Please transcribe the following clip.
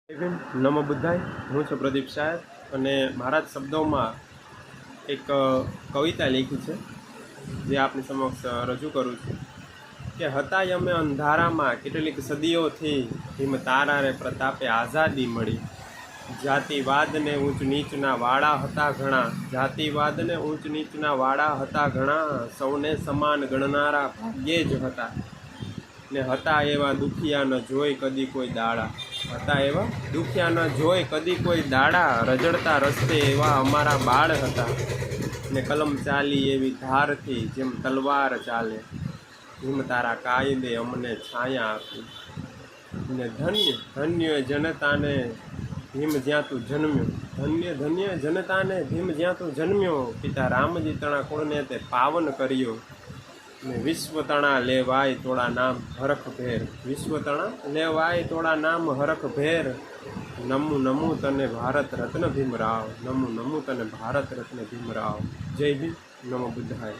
નમો બુદ્ધાય। હું છું પ્રદીપ સાહેબ અને મારા જ શબ્દોમાં એક કવિતા લખી છે જે આપની સમક્ષ રજૂ કરું છું કે હતા અમે અંધારામાં કેટલીક સદીઓથી હિમ તારાને પ્રતાપે આઝાદી મળી। જાતિવાદને ઊંચ નીચના વાળા હતા ઘણા, જાતિવાદને ઊંચ નીચના વાળા હતા ઘણા, સૌને સમાન ગણનારા ભાગ્યે જ હતા ને હતા એવા દુખિયા ન જોઈ કદી કોઈ દાડા, હતા એવા દુખિયા ન જોઈ કદી કોઈ દાડા, રજડતા રસ્તે એવા અમારા બાળ હતા ને કલમ ચાલી એવી ધારથી જેમ તલવાર ચાલે, હિમ તારા કાયદે અમને છાયા આપી ને ધન્ય ધન્ય જનતાને ભીમ જ્યાં તું જન્મ્યો, ધન્ય ધન્ય જનતાને ભીમ જ્યાં તું જન્મ્યો, પિતા રામજી તણા કુળને તે પાવન કર્યો ને વિશ્વ તણા લેવાય તોડા નામ હરખ ભેર, વિશ્વ તણા લેવાય તોડા નામ હરખ ભેર, નમું નમું તને ભારત રત્ન ભીમરાવ, નમું નમું તને ભારત રત્ન ભીમરાવ। જય ભીમ, નમો બુદ્ધાય।